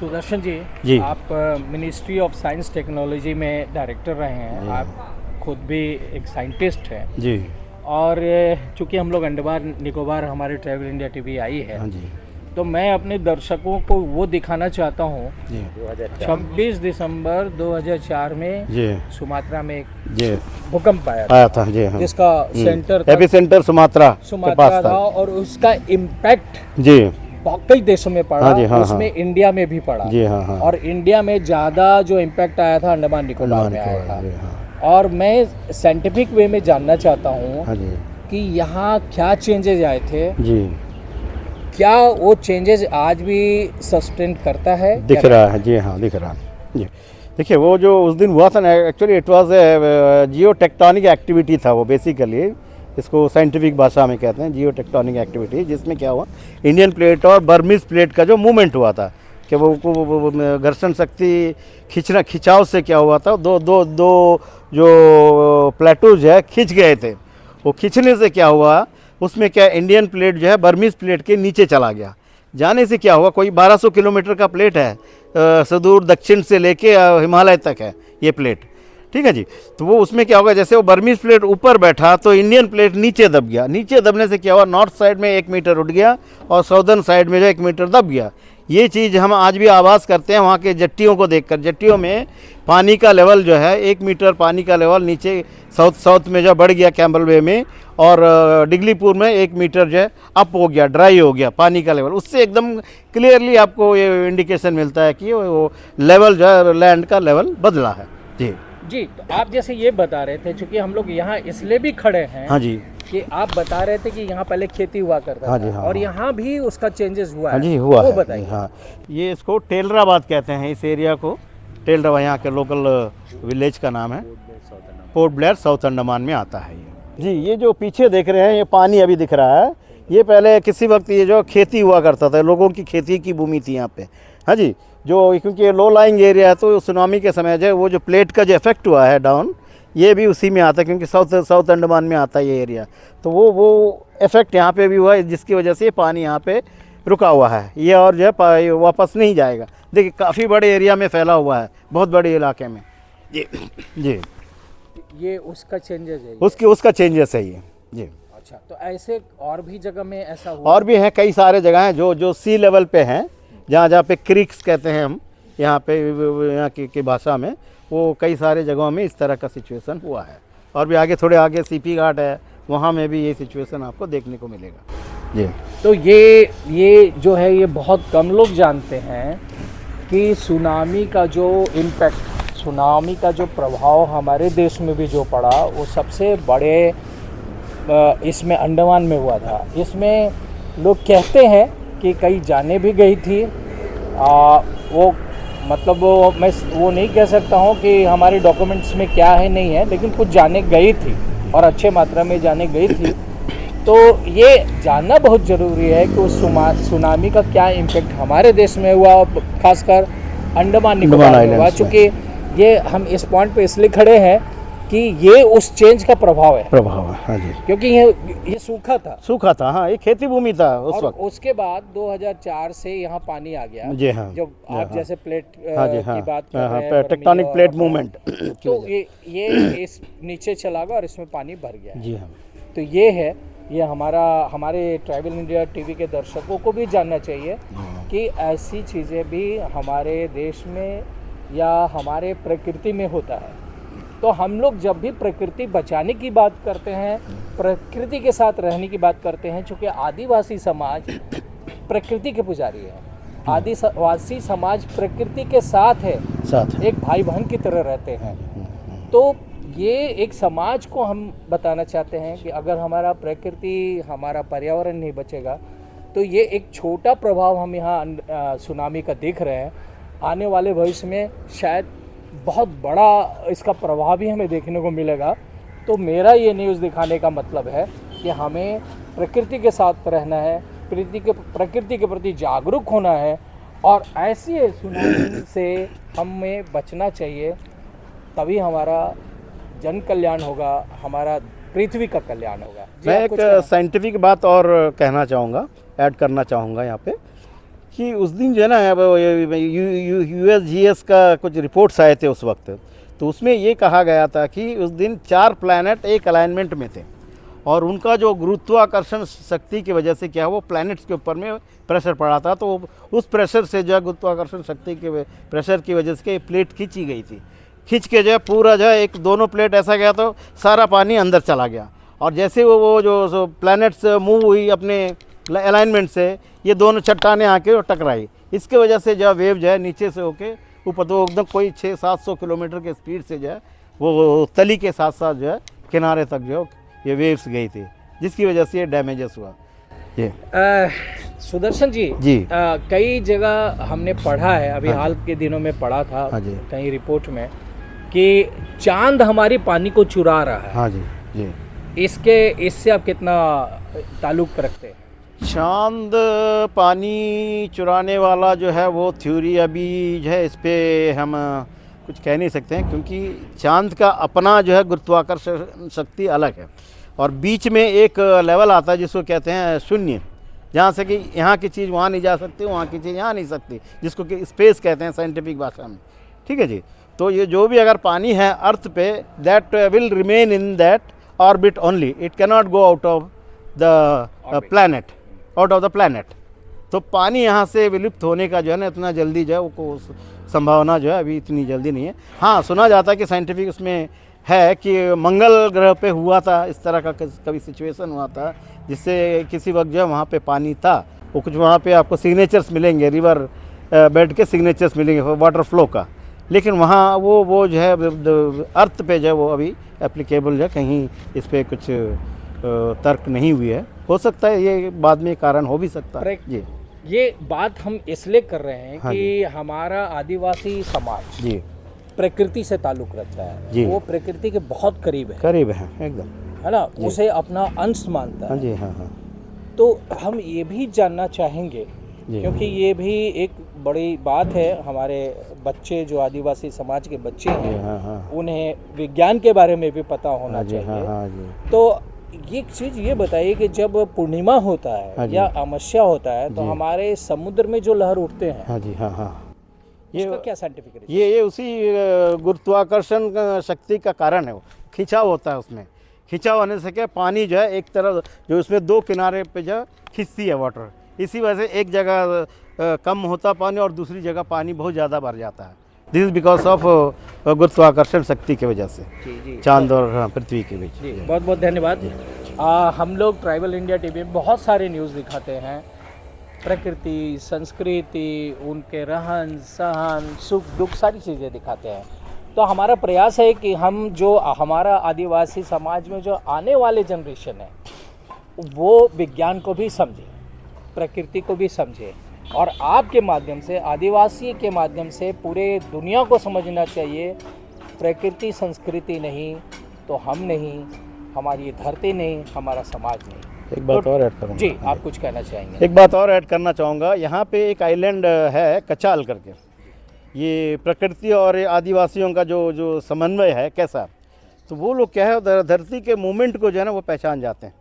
सुदर्शन जी, जी। आप ministry of science technology में director रहे हैं। आप खुद भी एक साइंटिस्ट हैं जी। और चूँकि हम लोग अंडमान निकोबार हमारे ट्रैवल इंडिया टीवी आई है, हाँ जी। तो मैं अपने दर्शकों को वो दिखाना चाहता हूँ। जी 26 दिसंबर 2004 में जी सुमात्रा में एक जी भूकंप आया आया था जी। हाँ, जिसका सेंटर था एपिसेंटर सुमात्रा के सुमात्रा पास था और उसका इम्पैक्ट जी। कई देशों में पड़ा। हाँ जी, हाँ, उसमें हाँ। इंडिया में भी पड़ा जी हाँ हाँ। और इंडिया में ज़्यादा जो इम्पैक्ट आया था अंडमान निकोबार में आया था। जी हाँ। और मैं साइंटिफिक वे में जानना चाहता हूँ हाँ जी कि यहाँ क्या चेंजेज आए थे, जी। क्या वो चेंजेस आज भी सस्टेन करता है? दिख रहा है जी हाँ, दिख रहा है जी। देखिए वो जो उस दिन हुआ था ना, actually it was Jio tectonic activity था वो, बेसिकली इसको साइंटिफिक भाषा में कहते हैं जियो टेक्टोनिक एक्टिविटी, जिसमें क्या हुआ, इंडियन प्लेट और बर्मीज प्लेट का जो मूवमेंट हुआ था कि वो घर्षण शक्ति खिंचाव से क्या हुआ था, दो जो प्लेटूज है खिंच गए थे। वो खिंचने से क्या हुआ, उसमें क्या इंडियन प्लेट जो है बर्मीज प्लेट के नीचे चला गया। जाने से क्या हुआ, कोई 1200 किलोमीटर का प्लेट है, सुदूर दक्षिण से लेके हिमालय तक है ये प्लेट, ठीक है जी। तो वो उसमें क्या होगा, जैसे वो बर्मीज प्लेट ऊपर बैठा तो इंडियन प्लेट नीचे दब गया। नीचे दबने से क्या हुआ, नॉर्थ साइड में 1 मीटर उठ गया और साउदर्न साइड में जो 1 मीटर दब गया। ये चीज़ हम आज भी आभास करते हैं वहाँ के जट्टियों को देखकर। जट्टियों में पानी का लेवल जो है 1 मीटर पानी का लेवल नीचे साउथ में जो बढ़ गया कैम्बल वे में, और डिगलीपुर में 1 मीटर जो है अप हो गया, ड्राई हो गया पानी का लेवल। उससे एकदम क्लियरली आपको ये इंडिकेशन मिलता है कि वो लेवल जो है लैंड का लेवल बदला है जी। जी, तो आप जैसे ये बता रहे थे, चूंकि हम लोग यहाँ इसलिए भी खड़े हैं हाँ जी कि आप बता रहे थे कि यहाँ पहले खेती हुआ करता हाँ था जी, हाँ, और हाँ। यहाँ भी उसका चेंजेस हुआ हाँ है। जी हुआ वो है बताइए। हाँ, ये इसको टेलराबाद कहते हैं, इस एरिया को टेलराबाद, यहाँ के लोकल विलेज का नाम है। पोर्ट ब्लेयर साउथ अंडमान में आता है ये जी। ये जो पीछे देख रहे हैं ये पानी अभी दिख रहा है, ये पहले किसी वक्त ये जो खेती हुआ करता था, लोगों की खेती की भूमि थी यहाँ पे। हाँ जी, जो क्योंकि ये लो लाइंग एरिया है तो सुनामी के समय जो वो जो प्लेट का जो इफेक्ट हुआ है डाउन, ये भी उसी में आता है क्योंकि साउथ अंडमान में आता है ये एरिया। तो वो इफेक्ट यहाँ पे भी हुआ है, जिसकी वजह से पानी यहाँ पे रुका हुआ है ये, और जो है वापस नहीं जाएगा। देखिए काफ़ी बड़े एरिया में फैला हुआ है, बहुत बड़े इलाके में जी जी। ये उसका चेंजेस है ये। उसका चेंजेस है ये जी। अच्छा, तो ऐसे और भी जगह में ऐसा हुआ? और भी हैं कई सारे जगह हैं जो सी लेवल पे हैं, जहाँ पे क्रीक्स कहते हैं हम यहाँ पे, यहाँ की भाषा में, वो कई सारे जगहों में इस तरह का सिचुएशन हुआ है। और भी आगे थोड़े आगे सीपी घाट है, वहाँ में भी ये सिचुएशन आपको देखने को मिलेगा जी। तो ये जो है ये बहुत कम लोग जानते हैं कि सुनामी का जो इम्पैक्ट, सुनामी का जो प्रभाव हमारे देश में भी जो पड़ा, वो सबसे बड़े इसमें अंडमान में हुआ था। इसमें लोग कहते हैं कि कई जाने भी गई थी। वो मतलब मैं वो नहीं कह सकता हूँ कि हमारे डॉक्यूमेंट्स में क्या है नहीं है, लेकिन कुछ जाने गई थी और अच्छे मात्रा में जाने गई थी। तो ये जानना बहुत ज़रूरी है कि उस सुनामी का क्या इम्पैक्ट हमारे देश में हुआ, खासकर अंडमान निकोबार में हुआ। चूँकि ये हम इस पॉइंट पे इसलिए खड़े हैं कि ये उस चेंज का प्रभाव है। हाँ जी, क्योंकि ये सूखा था हाँ, ये खेती भूमि था उस वक्त। उसके बाद 2004 से यहाँ पानी आ गया जी हाँ। जब आप जैसे प्लेट हाँ जी, की हाँ, बात कर रहे हैं, टेक्टोनिक प्लेट मूवमेंट, तो ये इस नीचे चला गया और इसमें पानी भर गया जी हाँ। तो ये है, ये हमारे ट्रैवल इंडिया टीवी के दर्शकों को भी जानना चाहिए कि ऐसी चीज़ें भी हमारे देश में या हमारे प्रकृति में होता है। तो हम लोग जब भी प्रकृति बचाने की बात करते हैं, प्रकृति के साथ रहने की बात करते हैं, चूँकि आदिवासी समाज प्रकृति के पुजारी है। आदिवासी समाज प्रकृति के साथ है, एक भाई बहन की तरह रहते हैं। तो ये एक समाज को हम बताना चाहते हैं कि अगर हमारा प्रकृति, हमारा पर्यावरण नहीं बचेगा तो ये एक छोटा प्रभाव हम यहाँ सुनामी का देख रहे हैं। आने वाले भविष्य में शायद बहुत बड़ा इसका प्रभाव भी हमें देखने को मिलेगा। तो मेरा ये न्यूज़ दिखाने का मतलब है कि हमें प्रकृति के साथ रहना है, प्रकृति के प्रति जागरूक होना है और ऐसी सुनामी से हमें बचना चाहिए, तभी हमारा जन कल्याण होगा, हमारा पृथ्वी का कल्याण होगा। मैं एक साइंटिफिक बात और कहना चाहूँगा, ऐड करना चाहूँगा यहाँ पे कि उस दिन जो है ना USGS का कुछ रिपोर्ट्स आए थे उस वक्त, तो उसमें ये कहा गया था कि उस दिन 4 प्लैनेट एक अलाइनमेंट में थे और उनका जो गुरुत्वाकर्षण शक्ति की वजह से क्या वो प्लैनेट्स के ऊपर में प्रेशर पड़ा था, तो उस प्रेशर से जो है गुरुत्वाकर्षण शक्ति के प्रेशर की वजह से प्लेट खींची गई थी। खींच के जो है पूरा जो है एक दोनों प्लेट ऐसा गया तो सारा पानी अंदर चला गया, और जैसे वो जो प्लैनेट्स मूव हुई अपने अलाइनमेंट से, ये दोनों चट्टानें आके टकराई। इसके वजह से जो वेव जो है नीचे से होके ऊपर तो एकदम कोई 600-700 किलोमीटर के स्पीड से जो है वो तली के साथ साथ जो है किनारे तक जो ये वेव्स गई थी, जिसकी वजह से ये डैमेजेस हुआ। ये सुदर्शन जी, कई जगह हमने पढ़ा है, अभी हाल के दिनों में पढ़ा था कहीं रिपोर्ट में कि चांद हमारी पानी को चुरा रहा है। हाँ जी। इससे आप कितना ताल्लुक रखते हैं? चांद पानी चुराने वाला जो है वो थ्योरी अभी जो है इस पे हम कुछ कह नहीं सकते हैं, क्योंकि चांद का अपना जो है गुरुत्वाकर्षण शक्ति अलग है और बीच में एक लेवल आता है जिसको कहते हैं शून्य, जहाँ से कि यहाँ की चीज़ वहाँ नहीं जा सकती, वहाँ की चीज़ यहाँ नहीं सकती, जिसको कि स्पेस कहते हैं साइंटिफिक भाषा में। ठीक है जी। तो ये जो भी अगर पानी है अर्थ पे, that will remain in that orbit only, it cannot go out of the planet, out of the planet. तो पानी यहाँ से विलुप्त होने का जो है ना इतना जल्दी जो है वो संभावना जो है अभी इतनी जल्दी नहीं है। हाँ, सुना जाता है कि साइंटिफिक उसमें है कि मंगल ग्रह पे हुआ था इस तरह का कभी सिचुएशन हुआ था, जिससे किसी वक्त जो है वहाँ पे पानी था, वो कुछ वहाँ पे आपको सिग्नेचर्स मिलेंगे, रिवर बेड के सिग्नेचर्स मिलेंगे वाटर फ्लो का, लेकिन वहाँ वो जो है अर्थ पे जो है वो अभी एप्लीकेबल जो है कहीं इस पर कुछ तर्क नहीं हुई है। हो सकता है ये बाद में कारण हो भी सकता है जी। ये बात हम इसलिए कर रहे हैं कि हमारा आदिवासी समाज जी प्रकृति से ताल्लुक रखता है, वो प्रकृति के बहुत करीब है एकदम, है ना, उसे अपना अंश मानता है। जी हाँ। तो हम ये भी जानना चाहेंगे, क्योंकि ये भी एक बड़ी बात है, हमारे बच्चे जो आदिवासी समाज के बच्चे हैं उन्हें विज्ञान के बारे में भी पता होना चाहिए। तो एक चीज़ ये बताइए कि जब पूर्णिमा होता है या अमावस्या होता है तो हमारे समुद्र में जो लहर उठते हैं, ये क्या साइंटिफिक रीजन? ये उसी गुरुत्वाकर्षण शक्ति का कारण है, वो खिंचाव होता है, उसमें खिंचाव होने से क्या पानी जो है एक तरफ जो उसमें दो किनारे पे जो खिंचती है वाटर, इसी वजह से एक जगह कम होता पानी और दूसरी जगह पानी बहुत ज़्यादा भर जाता है। दिस इज बिकॉज ऑफ गुरुत्वाकर्षण शक्ति की वजह से, चांद और पृथ्वी के बीच। बहुत बहुत धन्यवाद। हम लोग ट्राइबल इंडिया टीवी में बहुत सारे न्यूज़ दिखाते हैं, प्रकृति, संस्कृति, उनके रहन सहन, सुख दुख, सारी चीज़ें दिखाते हैं। तो हमारा प्रयास है कि हम जो हमारा आदिवासी समाज में जो आने वाले जनरेशन है वो विज्ञान को भी समझे, प्रकृति को भी समझे, और आपके माध्यम से, आदिवासी के माध्यम से पूरे दुनिया को समझना चाहिए प्रकृति संस्कृति नहीं तो हम नहीं, हमारी धरती नहीं, हमारा समाज नहीं। एक बात और ऐड करूँगा जी, आप कुछ कहना चाहेंगे? एक बात और ऐड करना चाहूँगा, यहाँ पे एक आइलैंड है कचाल करके, ये प्रकृति और आदिवासियों का जो समन्वय है कैसा, तो वो लोग क्या है धरती के मूवमेंट को जो है ना वो पहचान जाते हैं,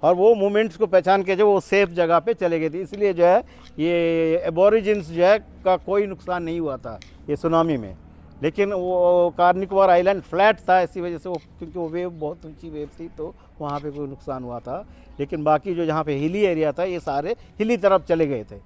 और वो मूवमेंट्स को पहचान के जो वो सेफ जगह पे चले गए थे, इसलिए जो है ये एबोरिजिन्स जो है का कोई नुकसान नहीं हुआ था ये सुनामी में। लेकिन वो कार निकोबार आइलैंड फ्लैट था, इसी वजह से वो, क्योंकि वो वेव बहुत ऊंची वेव थी तो वहाँ पे कोई नुकसान हुआ था। लेकिन बाकी जो जहाँ पे हिली एरिया था ये सारे हिली तरफ चले गए थे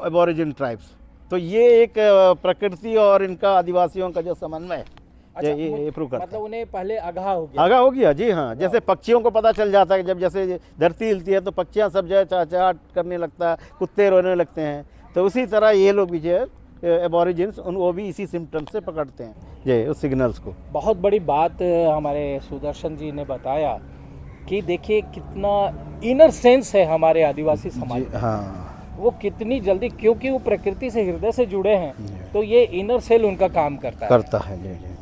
एबोरिजिन ट्राइब्स। तो ये एक प्रकृति और इनका आदिवासियों का जो समन्वय है, अच्छा, ये प्रूव करता है। मतलब उन्हें पहले आगाह हो गया जी हाँ। जैसे पक्षियों को पता चल जाता है कि जब जैसे धरती हिलती है तो पक्षियाँ सब जो है चहचहाट करने लगता है, कुत्ते रोने लगते हैं, तो उसी तरह ये लोग भी जो है एबोरिजिन्स वो भी इसी सिम्टम्स से पकड़ते हैं ये उस सिग्नल्स को। बहुत बड़ी बात हमारे सुदर्शन जी ने बताया कि देखिए कितना इनर सेंस है हमारे आदिवासी समाज में। हाँ, वो कितनी जल्दी, क्योंकि वो प्रकृति से हृदय से जुड़े हैं, तो ये इनर सेल उनका काम करता है। जी।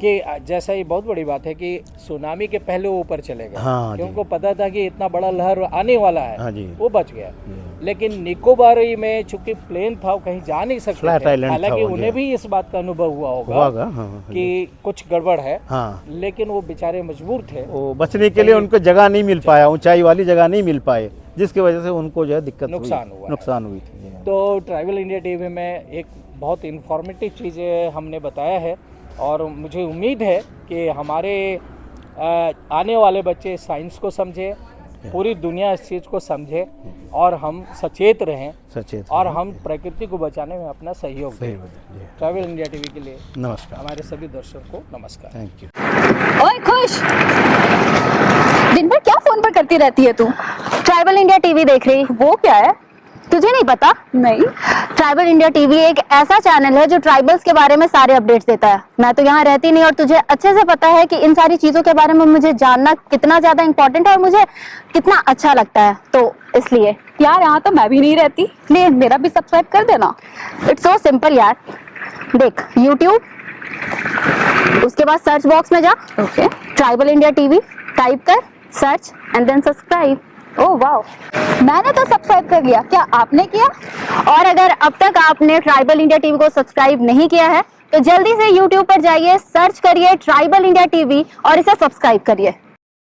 कि जैसा ये बहुत बड़ी बात है कि सुनामी के पहले वो ऊपर चले गए, क्योंकि उनको पता था कि इतना बड़ा लहर आने वाला है, वो बच गया। लेकिन निकोबार में चूंकि प्लेन था, वो कहीं जा नहीं सकते थे, हालांकि उन्हें भी इस बात का अनुभव हुआ होगा कि कुछ गड़बड़ है, लेकिन वो बेचारे मजबूर थे, वो बचने के लिए उनको जगह नहीं मिल पाया, ऊंचाई वाली जगह नहीं मिल पाए, जिसकी वजह से उनको जो है दिक्कत नुकसान हुआ है। नुकसान हुई थी। तो ट्रैवल इंडिया टीवी में एक बहुत इन्फॉर्मेटिव चीज़ें हमने बताया है और मुझे उम्मीद है कि हमारे आने वाले बच्चे साइंस को समझे, पूरी दुनिया इस चीज़ को समझे और हम सचेत रहें सचेत और हम प्रकृति को बचाने में अपना सहयोग सही दें। बात है। ट्रैवल इंडिया टीवी के लिए नमस्कार, हमारे सभी दर्शकों को नमस्कार। Thank you. ओए खुश, दिन भर क्या फोन पर करती रहती है तू? ट्राइबल इंडिया टीवी देख रही? वो क्या है, तुझे नहीं पता? नहीं। ट्राइबल इंडिया टीवी एक ऐसा चैनल है जो ट्राइबल्स के बारे में सारे अपडेट्स देता है। मैं तो यहाँ रहती नहीं और तुझे अच्छे से पता है कि इन सारी चीजों के बारे में मुझे जानना कितना ज्यादा इम्पोर्टेंट है और मुझे कितना अच्छा लगता है, तो इसलिए। यार यहाँ तो मैं भी नहीं रहती, प्लीज मेरा भी सब्सक्राइब कर देना। इट्स सो सिंपल यार, देख यूट्यूब, उसके बाद सर्च बॉक्स में जा, okay. Tribal India TV type कर, search and then subscribe. Oh wow, मैंने तो सब्सक्राइब कर लिया, क्या आपने किया? और अगर अब तक आपने ट्राइबल इंडिया टीवी को सब्सक्राइब नहीं किया है तो जल्दी से यूट्यूब पर जाइए, सर्च करिए ट्राइबल इंडिया टीवी और इसे सब्सक्राइब करिए।